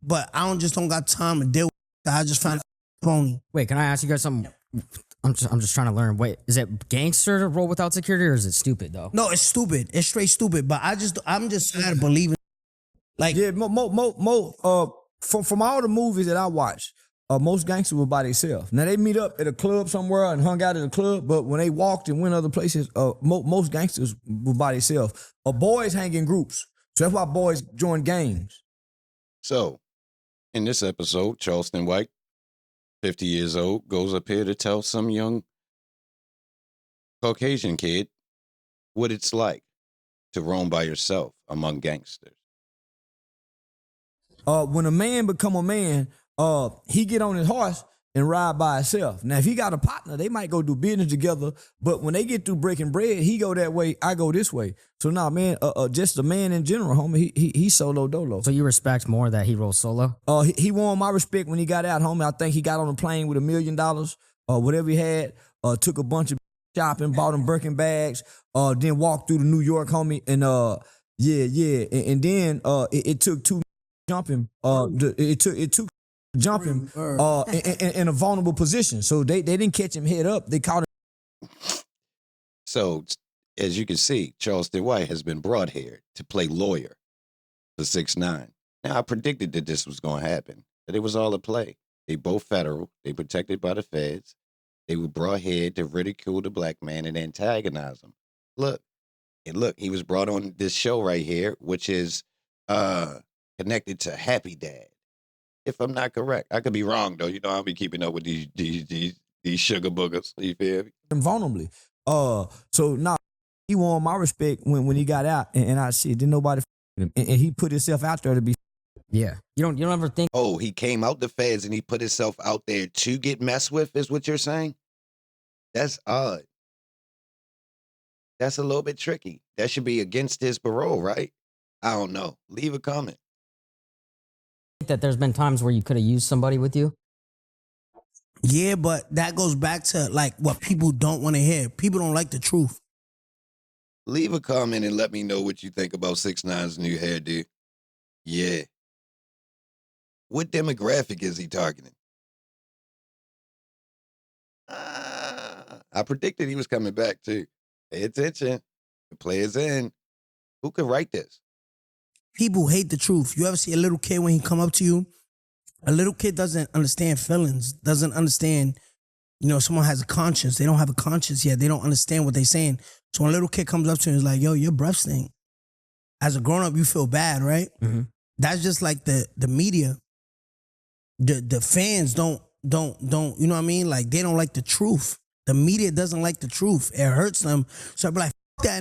but I don't got time to deal with it. I just found it phony. Wait, can I ask you guys something? I'm just trying to learn. Wait, is it gangster to roll without security, or is it stupid though? No, it's stupid. It's straight stupid. But I'm just tired of believing. Like, Yeah, from all the movies that I watched, most gangsters were by themselves. Now they meet up at a club somewhere and hung out at a club, but when they walked and went other places, most gangsters were by themselves. Boys hang in groups, so that's why boys join gangs. So, in this episode, Charleston White, 50 years old, goes up here to tell some young Caucasian kid what it's like to roam by yourself among gangsters. When a man become a man, he get on his horse and ride by himself. Now, if he got a partner, they might go do business together. But when they get through breaking bread, he go that way, I go this way. So now, man, just the man in general, homie, he solo dolo. So you respect more that he rolls solo? He won my respect when he got out, homie. I think he got on a plane with $1 million, whatever he had. Took a bunch of shopping, bought him Birkin bags. Then walked through to New York, homie, and and then it took two jumping. It took jump him in a vulnerable position. So they didn't catch him head up. They caught him. So, as you can see, Charleston White has been brought here to play lawyer for 6ix9ine. Now, I predicted that this was going to happen, that it was all a play. They both federal. They protected by the feds. They were brought here to ridicule the black man and antagonize him. Look, he was brought on this show right here, which is connected to Happy Dad. If I'm not correct, I could be wrong though. You know, I'll be keeping up with these sugar boogers. You feel me? Vulnerably. So now he won my respect when he got out, and I said, didn't nobody him, and he put himself out there to be. Yeah, you don't ever think? Oh, he came out the feds and he put himself out there to get messed with. Is what you're saying? That's odd. That's a little bit tricky. That should be against his parole, right? I don't know. Leave a comment. That there's been times where you could have used somebody with you? yeah, but that goes back to like what people don't want to hear. People don't like the truth. Leave a comment and let me know what you think about 6ix9ine's new hairdo. Yeah. What demographic is he targeting? I predicted he was coming back too. Pay attention. The player's in. Who could write this? People hate the truth. You ever see a little kid when he come up to you? A little kid doesn't understand feelings, doesn't understand, someone has a conscience. They don't have a conscience yet. They don't understand what they're saying. So when a little kid comes up to you and is like, yo, your breath stink. As a grown-up, you feel bad, right? Mm-hmm. That's just like the media. The fans don't, you know what I mean? Like, they don't like the truth. The media doesn't like the truth. It hurts them. So I be like, F that.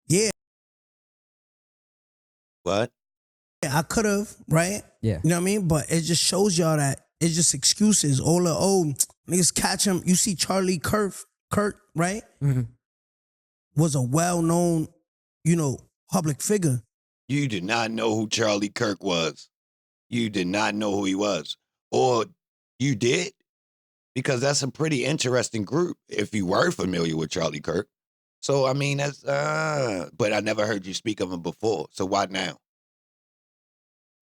Yeah. What? I could have, right? Yeah. You know what I mean? But it just shows y'all that it's just excuses. All the niggas catch him. You see Charlie Kurt, right? Mm-hmm. Was a well-known, public figure. You did not know who Charlie Kirk was. You did not know who he was. Or you did? Because that's a pretty interesting group if you were familiar with Charlie Kirk. So, I mean, that's, but I never heard you speak of him before. So why now?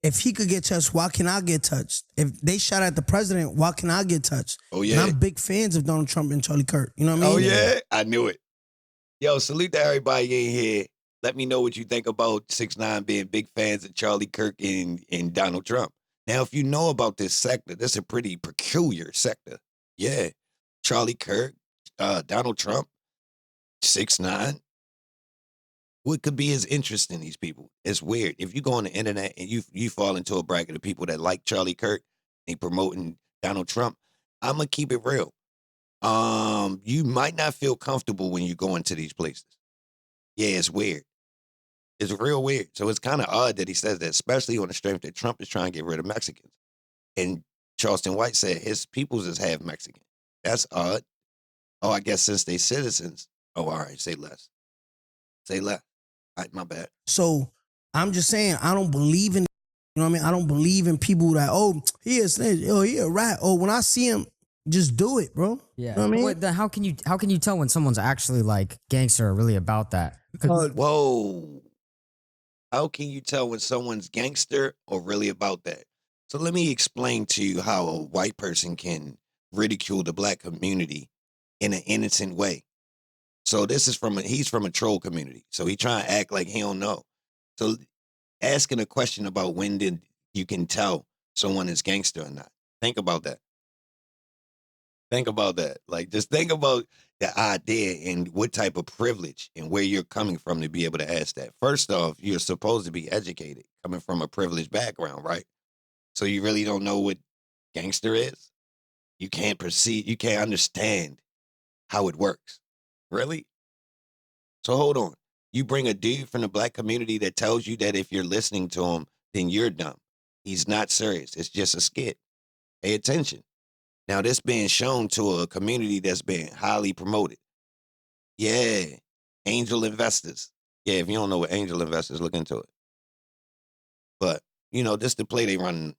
If he could get touched, why can I get touched? If they shot at the president, why can I get touched? Oh, yeah. And I'm big fans of Donald Trump and Charlie Kirk. You know what I mean? Oh, yeah? I knew it. Yo, salute to everybody in here. Let me know what you think about 6ix9ine being big fans of Charlie Kirk and Donald Trump. Now, if you know about this sector, this is a pretty peculiar sector. Yeah. Charlie Kirk, Donald Trump, 6ix9ine. What could be his interest in these people? It's weird. If you go on the internet and you fall into a bracket of people that like Charlie Kirk and promoting Donald Trump, I'm going to keep it real. You might not feel comfortable when you go into these places. Yeah, it's weird. It's real weird. So it's kind of odd that he says that, especially on the strength that Trump is trying to get rid of Mexicans. And Charleston White said his peoples is half Mexican. That's odd. Oh, I guess since they citizens. Oh, all right, say less. Say less. All right, my bad. So I'm just saying, I don't believe in, I don't believe in people that, he is, he a rat. When I see him, just do it, bro. Yeah. You know what I mean? Wait, then how can you tell when someone's actually like gangster or really about that? Whoa. How can you tell when someone's gangster or really about that? So let me explain to you how a white person can ridicule the black community in an innocent way. So this is he's from a troll community. So he trying to act like he don't know. So asking a question about when did you can tell someone is gangster or not. Think about that. Think about that. Like, just think about the idea and what type of privilege and where you're coming from to be able to ask that. First off, you're supposed to be educated, coming from a privileged background, right? So you really don't know what gangster is? You can't perceive, you can't understand how it works. Really? So hold on. You bring a dude from the black community that tells you that if you're listening to him, then you're dumb. He's not serious. It's just a skit. Pay attention. Now, this being shown to a community that's been highly promoted. Yeah, angel investors. Yeah, if you don't know what angel investors, look into it. But, this the play they run.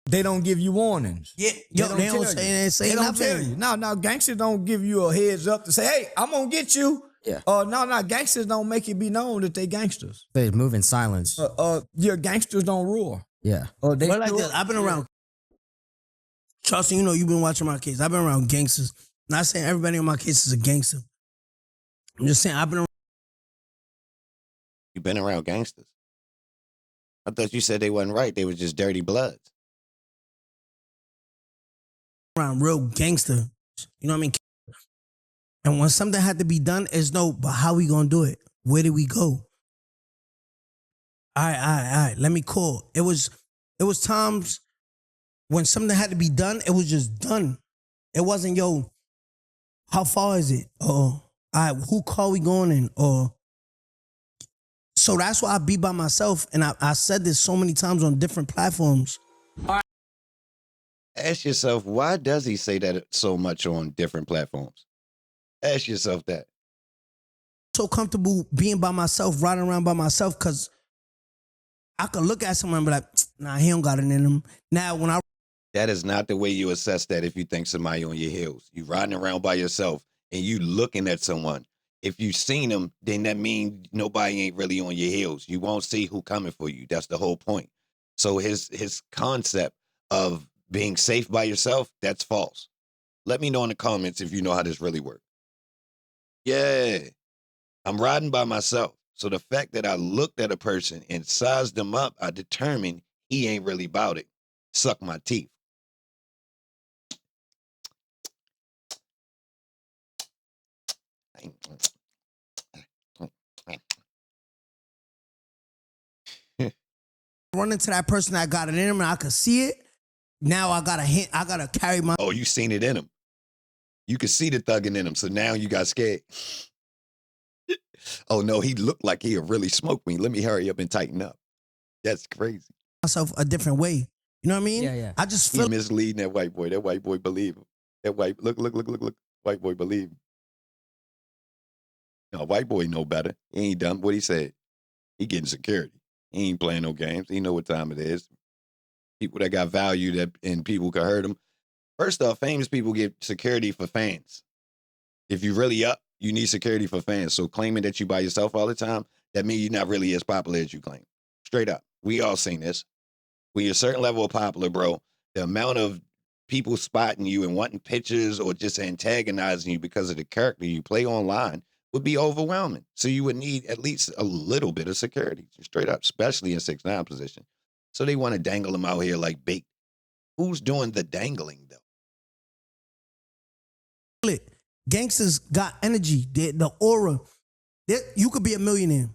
They don't give you warnings. Yeah, They yo, don't they don't tell say, you. say They don't tell nothing. you. No, gangsters don't give you a heads up to say, hey, I'm going to get you. Yeah. No, gangsters don't make it be known that they gangsters. They move in silence. Your gangsters don't roar. Yeah. They But like this, I've been around. Charleston, you've been watching my case. I've been around gangsters. Not saying everybody on my case is a gangster. I'm just saying I've been You've been around gangsters. I thought you said they wasn't right. They was just dirty bloods. around real gangster. You know what I mean? And when something had to be done, it's no, but how we gonna do it? Where did we go? All right. Let me call. It was times when something had to be done, it was just done. It wasn't, yo, how far is it? Or, all right, who car we going in? Or, so that's why I be by myself. And I said this so many times on different platforms. Ask yourself, why does he say that so much on different platforms? Ask yourself that. So comfortable being by myself, riding around by myself, because I could look at someone and be like, nah, he don't got it in him. Now, when I That is not the way you assess that if you think somebody on your heels. You riding around by yourself and you looking at someone. If you seen them, then that means nobody ain't really on your heels. You won't see who coming for you. That's the whole point. So his concept of being safe by yourself, that's false. Let me know in the comments if you know how this really works. Yeah, I'm riding by myself. So the fact that I looked at a person and sized them up, I determined he ain't really about it. Suck my teeth. run into that person that got it in him and I could see it, now I got a hint. I got to carry my. Oh, you seen it in him. You could see the thugging in him. So now you got scared. Oh, no, he looked like he'll really smoke me. Let me hurry up and tighten up. That's crazy. Myself a different way. You know what I mean? Yeah. I just He feel misleading that white boy. That white boy believe him. That white, look. White boy believe him. No, white boy know better. He ain't dumb. What he said? He getting security. He ain't playing no games. He know what time it is. People that got value that and people can hurt them. First off, famous people get security for fans. If you really up, you need security for fans. So claiming that you by yourself all the time, that means you're not really as popular as you claim. Straight up. We all seen this. When you're a certain level of popular, bro, the amount of people spotting you and wanting pictures or just antagonizing you because of the character you play online would be overwhelming. So you would need at least a little bit of security, straight up, especially in 6ix9ine position. So they want to dangle them out here like bait. Who's doing the dangling, though? it. Gangsters got energy. The aura. You could be a millionaire.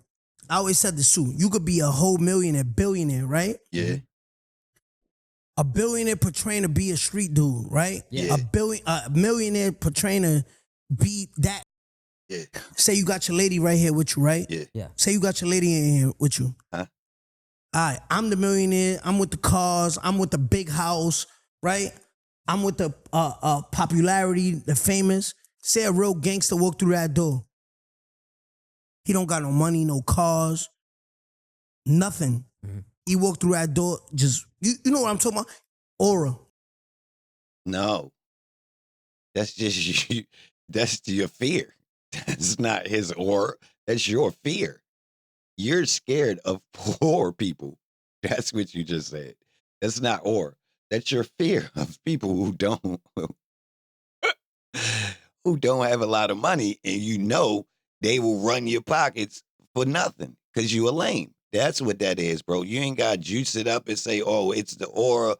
I always said this too. You could be a whole millionaire, billionaire, right? Yeah. A billionaire portraying to be a street dude, right? Yeah. A millionaire portraying to be that. Yeah. Say you got your lady right here with you, right? Yeah. Say you got your lady in here with you. Huh? All right, I'm the millionaire. I'm with the cars. I'm with the big house, right? I'm with the popularity, the famous. Say a real gangster walk through that door. He don't got no money, no cars, nothing. Mm-hmm. He walked through that door, just, you know what I'm talking about? Aura. No. That's just you. That's your fear. That's not his aura. That's your fear. You're scared of poor people. That's what you just said. That's not or. That's your fear of people who don't who don't have a lot of money, and you know they will run your pockets for nothing because you a lame. That's what that is, bro. You ain't got to juice it up and say, "Oh, it's the aura."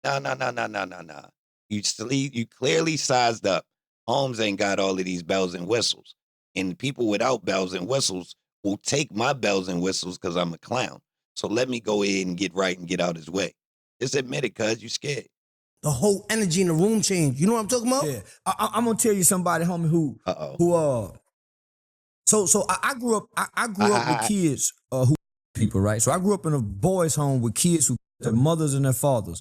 No, no, no, no, no, no, no. You clearly sized up. Holmes ain't got all of these bells and whistles, and people without bells and whistles will take my bells and whistles because I'm a clown. So let me go ahead and get right and get out his way. Just admit it, cuz you scared. The whole energy in the room changed. You know what I'm talking about? Yeah, I'm gonna tell you somebody, homie, who So I grew up. I grew up with kids who people, right? So I grew up in a boys' home with kids who their mothers and their fathers.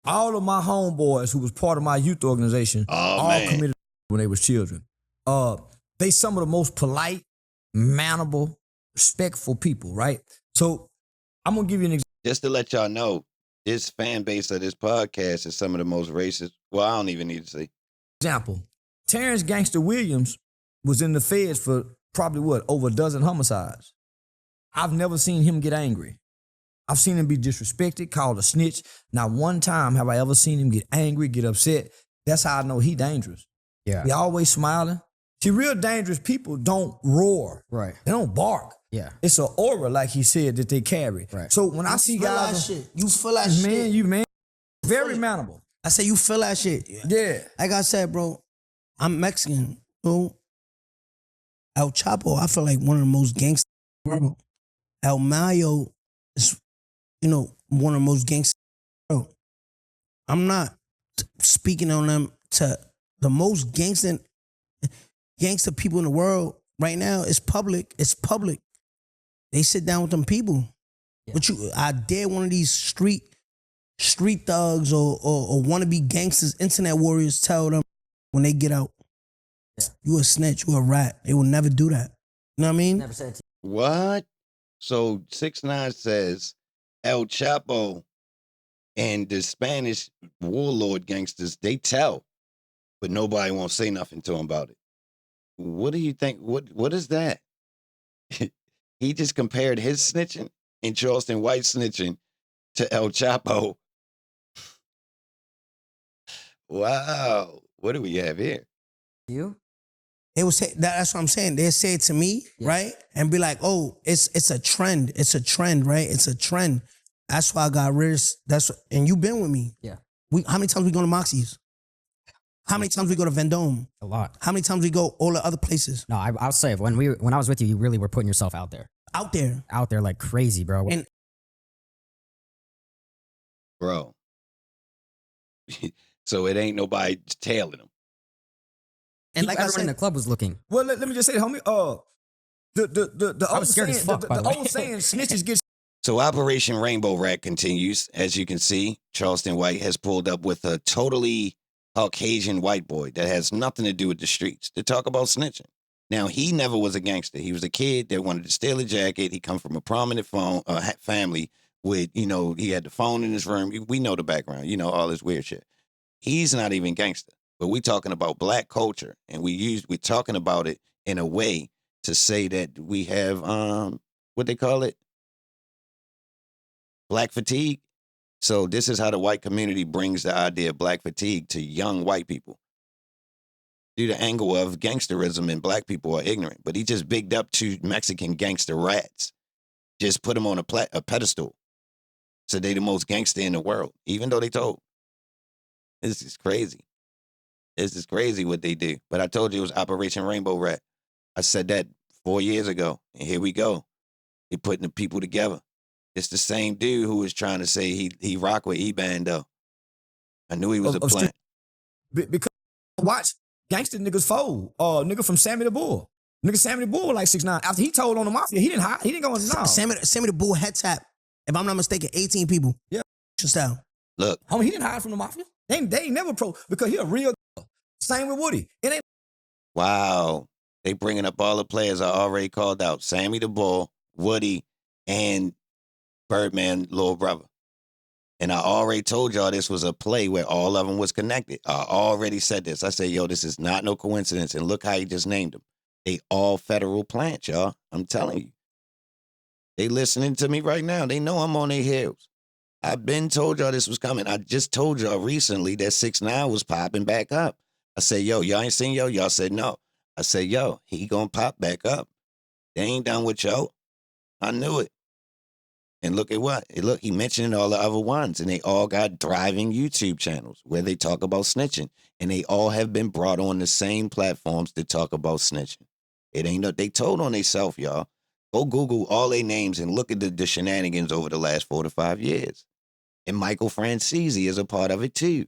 All of my homeboys who was part of my youth organization all committed when they was children. They some of the most polite, mannerable, respectful people, right? So I'm gonna give you an example. Just to let y'all know, this fan base of this podcast is some of the most racist. Well, I don't even need to say. Terrence Gangster Williams was in the feds for probably over a dozen homicides. I've never seen him get angry. I've seen him be disrespected, called a snitch. Not one time have I ever seen him get angry, get upset. That's how I know he dangerous. Yeah. He always smiling. See, real dangerous people don't roar. Right. They don't bark. Yeah. It's an aura, like he said, that they carry. Right. So when I see guys, You feel that shit. man, very mannerable. I say you feel that shit. Yeah. Like I said, bro, I'm Mexican. Bro. El Chapo, I feel like one of the most gangster. Bro. El Mayo is, one of the most gangster. Bro. I'm not speaking on them to the most gangster people in the world right now. It's public. It's public. They sit down with them people. Yeah. But I dare one of these street thugs or wannabe gangsters, internet warriors, tell them when they get out, you a snitch, you a rat. They will never do that. You know what I mean? Never said it to What? So 6ix9ine says El Chapo and the Spanish warlord gangsters, they tell, but nobody won't say nothing to him about it. What do you think? What is that? He just compared his snitching and Charleston White snitching to El Chapo. Wow. What do we have here? you. They will say that's what I'm saying. They'll say it to me, right? And be like, oh, it's a trend. It's a trend, right? It's a trend. That's why I got rid of and you've been with me. Yeah. How many times we go to Moxie's? How many times we go to Vendome? A lot. How many times we go all the other places? No, I'll say when I was with you, you really were putting yourself out there. Out there like crazy, bro. And bro. So it ain't nobody tailing him. And like I everyone in said, the club was looking. Well, let me just say, homie. The I was scared as fuck, by the way. old saying, snitches get. So Operation Rainbow Rat continues. As you can see, Charleston White has pulled up with a totally Caucasian white boy that has nothing to do with the streets to talk about snitching. Now, he never was a gangster. He was a kid that wanted to steal a jacket. He come from a prominent family with, he had the phone in his room. We know the background, all this weird shit. He's not even gangster, but we talking about black culture, and we're talking about it in a way to say that we have, what they call it? Black fatigue. So this is how the white community brings the idea of black fatigue to young white people. Through the angle of gangsterism and black people are ignorant. But he just bigged up two Mexican gangster rats. Just put them on a pedestal. So they the most gangster in the world, even though they told. This is crazy. This is crazy what they do. But I told you it was Operation Rainbow Rat. I said that 4 years ago. And here we go. He putting the people together. It's the same dude who was trying to say he rock with EBAN though. I knew he was a plant. Because watch gangster niggas fold. Nigga from Sammy the Bull. Nigga Sammy the Bull like 6ix9ine. After he told on the mafia, he didn't hide. He didn't go in no. Sammy the Bull head tap. If I'm not mistaken, 18 people. Yeah. Style. Look. Homie, he didn't hide from the mafia. They ain't never because he a real. Same with Woody. It ain't. Wow. They bringing up all the players I already called out. Sammy the Bull, Woody, and Birdman, little brother. And I already told y'all this was a play where all of them was connected. I already said this. I said, yo, this is not no coincidence. And look how he just named them. They all federal plants, y'all. I'm telling you. They listening to me right now. They know I'm on their heels. I've been told y'all this was coming. I just told y'all recently that 6ix9ine was popping back up. I said, yo, y'all ain't seen yo? Y'all said no. I said, yo, he gonna pop back up. They ain't done with yo. I knew it. And look at what. Look, he mentioned all the other ones, and they all got thriving YouTube channels where they talk about snitching. And they all have been brought on the same platforms to talk about snitching. It ain't no, they told on themselves, y'all. Go Google all their names and look at the shenanigans over the last 4 to 5 years. And Michael Francesi is a part of it too.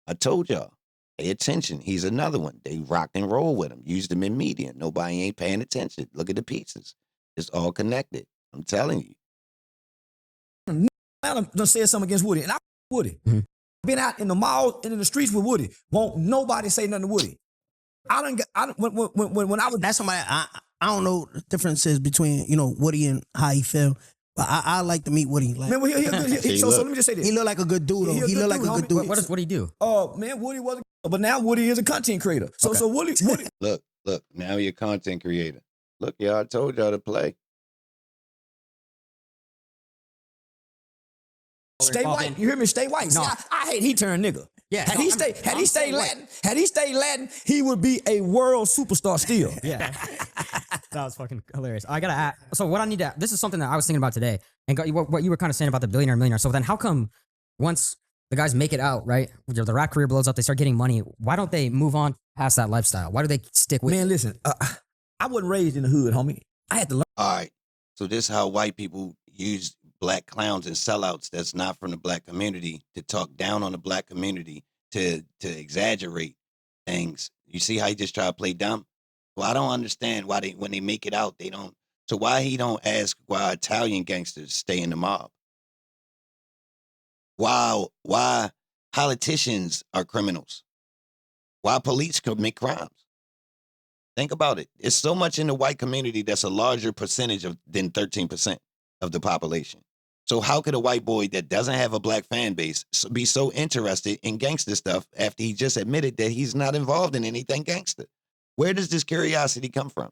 I told y'all. Pay attention. He's another one. They rocked and roll with him. Used him in media. Nobody ain't paying attention. Look at the pieces. It's all connected. I'm telling you. I done said something against Woody, and I Woody. Been out in the mall and in the streets with Woody. Won't nobody say nothing to Woody. When I was That's somebody I don't know the differences between Woody and how he feel, but I like to meet Woody. Like, man, so let me just say this. he look like a good dude. Though. He look like a good dude. What does Woody do? Oh man, Woody wasn't, but now Woody is a content creator. So Woody. Look. Now you're a content creator. Look, y'all, I told y'all to play. Stay white. You hear me? Stay white. No. See, I hate he turned nigga. Yeah. Had he stayed Latin, he would be a world superstar still. Yeah. That was fucking hilarious. I gotta ask. So what I need to, this is something that I was thinking about today, and what you were kind of saying about the billionaire millionaire. So then how come once the guys make it out, right? The rap career blows up, they start getting money. Why don't they move on past that lifestyle? Why do they stick with Man, listen, I wasn't raised in the hood, homie. I had to learn. All right. So this is how white people use black clowns and sellouts that's not from the black community to talk down on the black community, to exaggerate things. You see how he just try to play dumb? Well, I don't understand why when they make it out, they don't. So why he don't ask why Italian gangsters stay in the mob? Why politicians are criminals? Why police commit crimes? Think about it. It's so much in the white community that's a larger percentage than 13% of the population. So how could a white boy that doesn't have a black fan base be so interested in gangster stuff after he just admitted that he's not involved in anything gangster? Where does this curiosity come from?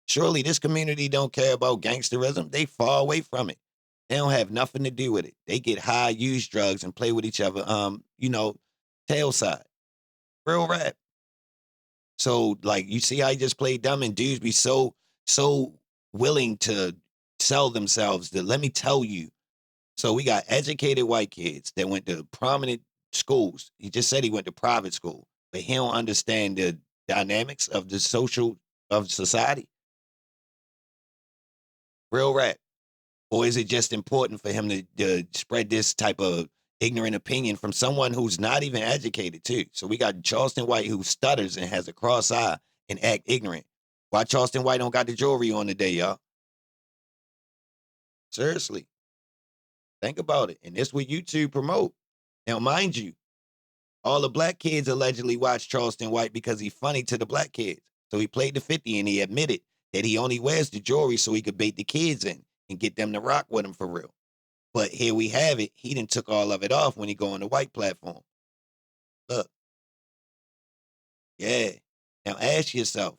Surely this community don't care about gangsterism. They far away from it. They don't have nothing to do with it. They get high, use drugs, and play with each other, tail side. Real rap. So, like, you see how he just played dumb, and dudes be so willing to sell themselves that, let me tell you. So we got educated white kids that went to prominent schools. He just said he went to private school, but he don't understand the dynamics of the of society. Real rap. Or is it just important for him to spread this type of ignorant opinion from someone who's not even educated too? So we got Charleston White who stutters and has a cross eye and act ignorant. Why Charleston White don't got the jewelry on today, y'all? Seriously. Think about it. And this what YouTube promote. Now, mind you, all the black kids allegedly watch Charleston White because he's funny to the black kids. So he played the 50 and he admitted that he only wears the jewelry so he could bait the kids in and get them to rock with him for real. But here we have it. He done took all of it off when he go on the white platform. Look. Yeah. Now ask yourself,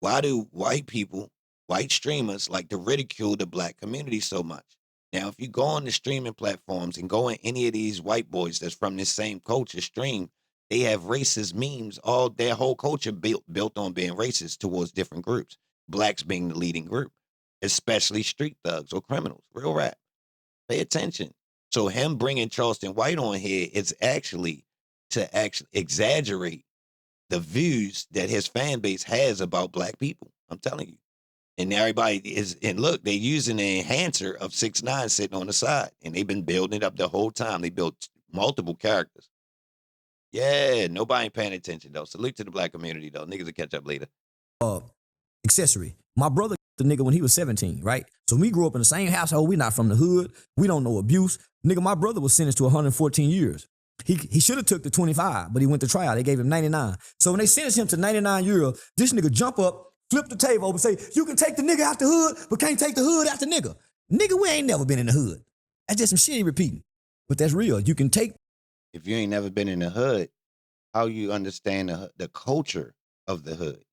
why do white people, white streamers, like to ridicule the black community so much? Now, if you go on the streaming platforms and go in any of these white boys that's from this same culture stream, they have racist memes. All their whole culture built on being racist towards different groups. Blacks being the leading group, especially street thugs or criminals. Real rap. Pay attention. So him bringing Charleston White on here is actually to exaggerate the views that his fan base has about black people. I'm telling you. And everybody is, and look, they're using the enhancer of 6ix9ine sitting on the side. And they've been building it up the whole time. They built multiple characters. Yeah, nobody ain't paying attention, though. Salute to the black community, though. Niggas will catch up later. Accessory. My brother the nigga when he was 17, right? So we grew up in the same household. We not from the hood. We don't know abuse. Nigga, my brother was sentenced to 114 years. He should have took the 25, but he went to trial. They gave him 99. So when they sentenced him to 99 years, this nigga jump up, flip the table over, and say, you can take the nigga out the hood, but can't take the hood out the nigga. Nigga, we ain't never been in the hood. That's just some shit he repeating. But that's real. You can take. If you ain't never been in the hood, how you understand the culture of the hood?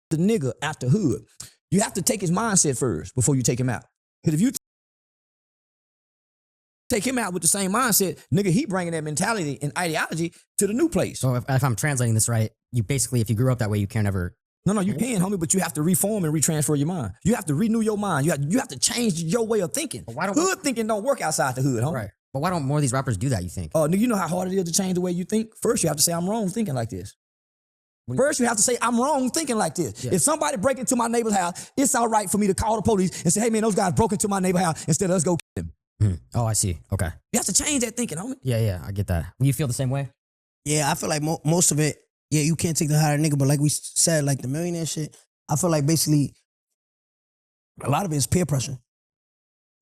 The nigga out the hood. You have to take his mindset first before you take him out. Because if you take him out with the same mindset, nigga, he bringing that mentality and ideology to the new place. So if I'm translating this right, you basically, if you grew up that way, you can't ever. No, you can, homie, but you have to reform and retransfer your mind. You have to renew your mind. You have to change your way of thinking. But why don't hood thinking don't work outside the hood, homie. Right? But why don't more of these rappers do that? You think? Nigga, you know how hard it is to change the way you think? First, you have to say, I'm wrong thinking like this. First, you have to say, I'm wrong thinking like this. Yeah. If somebody break into my neighbor's house, it's all right for me to call the police and say, hey, man, those guys broke into my neighbor's house instead of us go kill them. Oh, I see. Okay. You have to change that thinking, homie. Yeah, I get that. You feel the same way? Yeah, I feel like most of it, yeah, you can't take the higher nigga, but like we said, like the millionaire shit, I feel like basically a lot of it is peer pressure. You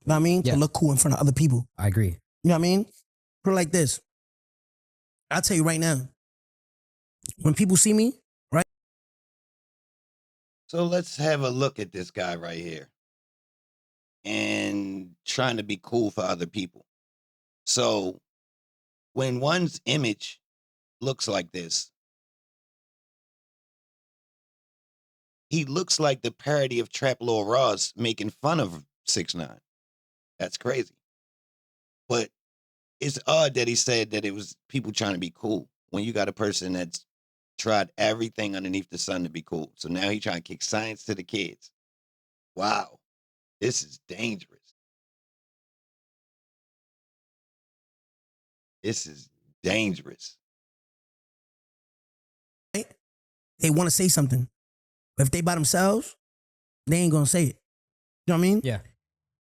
know what I mean? Yeah. To look cool in front of other people. I agree. You know what I mean? Put it like this. I'll tell you right now, when people see me, right? So let's have a look at this guy right here and trying to be cool for other people. So when one's image looks like this, he looks like the parody of Trap Lil Ross making fun of 6ix9ine. That's crazy. But it's odd that he said that it was people trying to be cool when you got a person that's tried everything underneath the sun to be cool. So now he's trying to kick science to the kids. Wow. This is dangerous. This is dangerous. They want to say something. But if they by themselves, they ain't going to say it. You know what I mean? Yeah.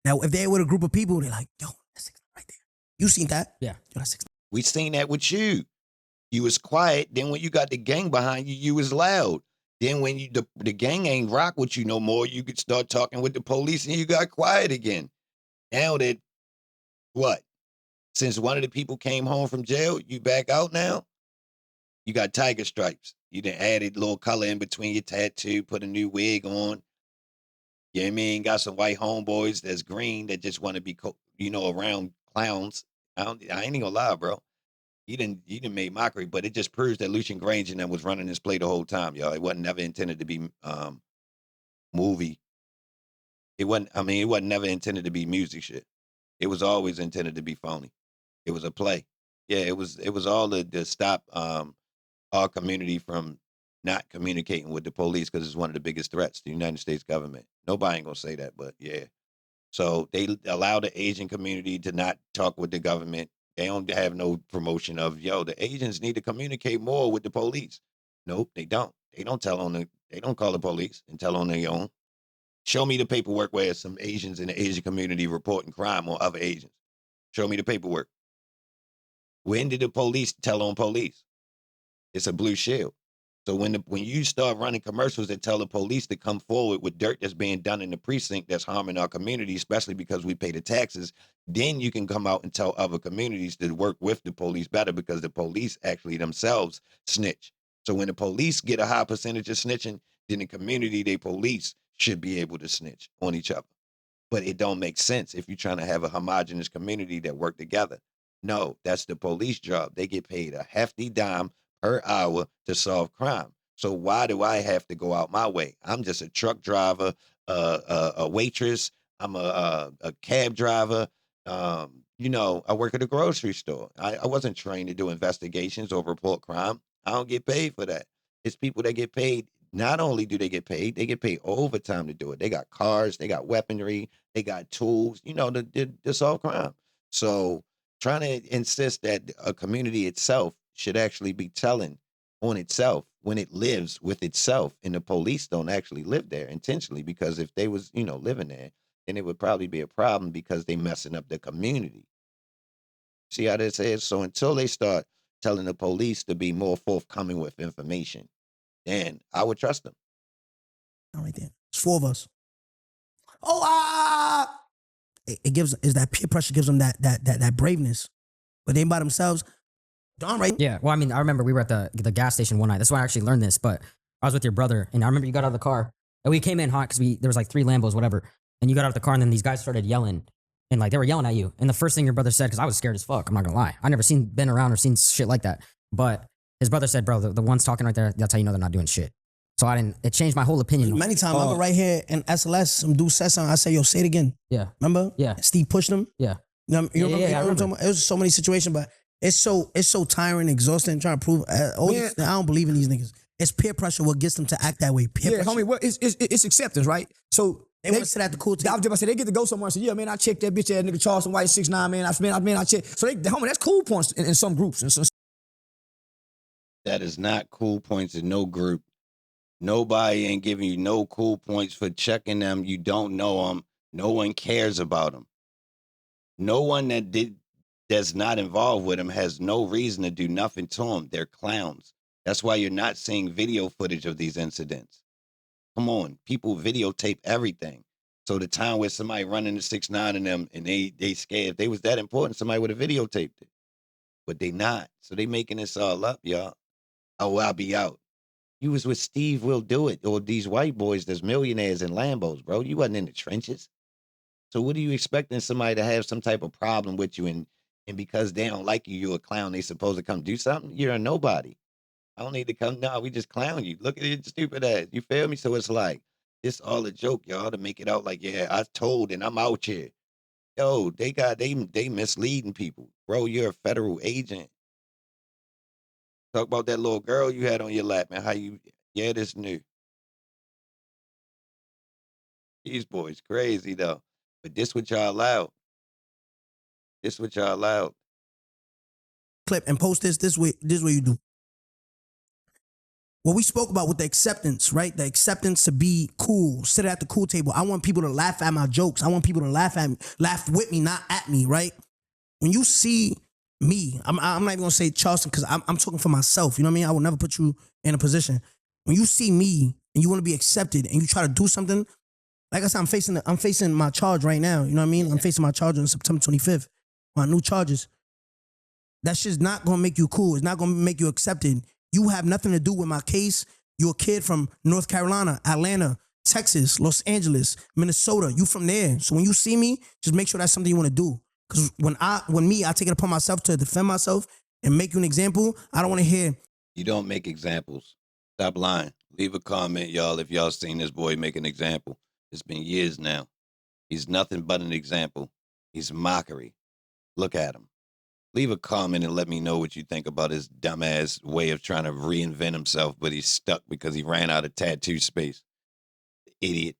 Now, if they're with a group of people, they're like, yo, that's 6ix9ine right there. You seen that? Yeah. Yo, that's 6ix9ine. We seen that with you. You was quiet. Then when you got the gang behind you, you was loud. Then when the gang ain't rock with you no more, you could start talking with the police and you got quiet again. Now that, what? Since one of the people came home from jail, you back out now? You got tiger stripes. You done added a little color in between your tattoo, put a new wig on. You know what I mean? Got some white homeboys that's green that just want to be, around clowns. I ain't even gonna lie, bro. You didn't make mockery, but it just proves that Lucian Granger and them was running this play the whole time, y'all. It wasn't never intended to be movie. It wasn't never intended to be music shit. It was always intended to be phony. It was a play. Yeah, it was all to stop our community from not communicating with the police because it's one of the biggest threats to the United States government. Nobody ain't gonna say that, but yeah. So they allow the Asian community to not talk with the government. They don't have no promotion of, the Asians need to communicate more with the police. Nope, they don't. They don't call the police and tell on their own. Show me the paperwork where some Asians in the Asian community reporting crime on other Asians. Show me the paperwork. When did the police tell on police? It's a blue shield. So when you start running commercials that tell the police to come forward with dirt that's being done in the precinct that's harming our community, especially because we pay the taxes, then you can come out and tell other communities to work with the police better because the police actually themselves snitch. So when the police get a high percentage of snitching, then the community they police should be able to snitch on each other. But it don't make sense if you're trying to have a homogenous community that work together. No, that's the police job. They get paid a hefty dime per hour to solve crime. So why do I have to go out my way? I'm just a truck driver, a waitress. I'm a cab driver. I work at a grocery store. I wasn't trained to do investigations or report crime. I don't get paid for that. It's people that get paid. Not only do they get paid overtime to do it. They got cars, they got weaponry, they got tools, to solve crime. So trying to insist that a community itself should actually be telling on itself when it lives with itself, and the police don't actually live there intentionally, because if they was, living there, then it would probably be a problem because they messing up the community. See how this is? So until they start telling the police to be more forthcoming with information, then I would trust them. All right there. It's 4 of us. Oh, is that peer pressure gives them that braveness. But they by themselves, darn right. Yeah. Well, I mean, I remember we were at the gas station one night. That's why I actually learned this. But I was with your brother, and I remember you got out of the car, and we came in hot because there was like 3 Lambos, whatever. And you got out of the car, and then these guys started yelling, and like they were yelling at you. And the first thing your brother said, because I was scared as fuck, I'm not gonna lie, I never been around or seen shit like that. But his brother said, "Bro, the ones talking right there, that's how you know they're not doing shit." So it changed my whole opinion. Many times, I remember right here in SLS, some dude said something. I said, yo, say it again. Yeah. Remember? Yeah. Steve pushed him. Yeah. You know, you Yeah, remember, yeah, I what I'm talking about? It was so many situations, but it's so tiring, exhausting, trying to prove. I don't believe in these niggas. It's peer pressure what gets them to act that way. Peer Yeah, pressure. homie, well, it's acceptance, right? So They want to sit at the cool I table. was just about to say they get to go somewhere and say, yeah, man, I checked that bitch ass nigga Charleston White 6ix9ine, man. I checked. So homie, that's cool points in some groups. And That is not cool points in no group. Nobody ain't giving you no cool points for checking them. You don't know them. No one cares about them. No one that's not involved with them has no reason to do nothing to them. They're clowns. That's why you're not seeing video footage of these incidents. Come on, people videotape everything. So the time where somebody running the 6ix9ine and them and they scared, if they was that important, somebody would have videotaped it. But they not. So they making this all up, y'all. Oh, I'll be out. You was with Steve Will Do It, or these white boys that's millionaires in Lambos, bro. You wasn't in the trenches. So what are you expecting somebody to have some type of problem with you and because they don't like you, you're a clown, they supposed to come do something? You're a nobody. I don't need to come. No, we just clown you. Look at your stupid ass. You feel me? So it's like, it's all a joke, y'all, to make it out like, yeah, I told and I'm out here. Yo, they misleading people. Bro, you're a federal agent. Talk about that little girl you had on your lap, man. Yeah, this new. These boys crazy, though. But this what y'all allowed. This what y'all allowed. Clip and post this way you do. What we spoke about with the acceptance, right? The acceptance to be cool, sit at the cool table. I want people to laugh at my jokes. I want people to laugh with me, not at me, right? When you see me, I'm not even gonna say Charleston because I'm talking for myself. You know what I mean? I will never put you in a position. When you see me and you want to be accepted and you try to do something, like I said, I'm facing my charge right now. You know what I mean? I'm facing my charge on September 25th. My new charges. That shit's not gonna make you cool. It's not gonna make you accepted. You have nothing to do with my case. You're a kid from North Carolina, Atlanta, Texas, Los Angeles, Minnesota. You from there. So when you see me, just make sure that's something you want to do. Because when I take it upon myself to defend myself and make you an example, I don't want to hear. You don't make examples. Stop lying. Leave a comment, y'all, if y'all seen this boy make an example. It's been years now. He's nothing but an example. He's mockery. Look at him. Leave a comment and let me know what you think about his dumbass way of trying to reinvent himself, but he's stuck because he ran out of tattoo space. Idiot.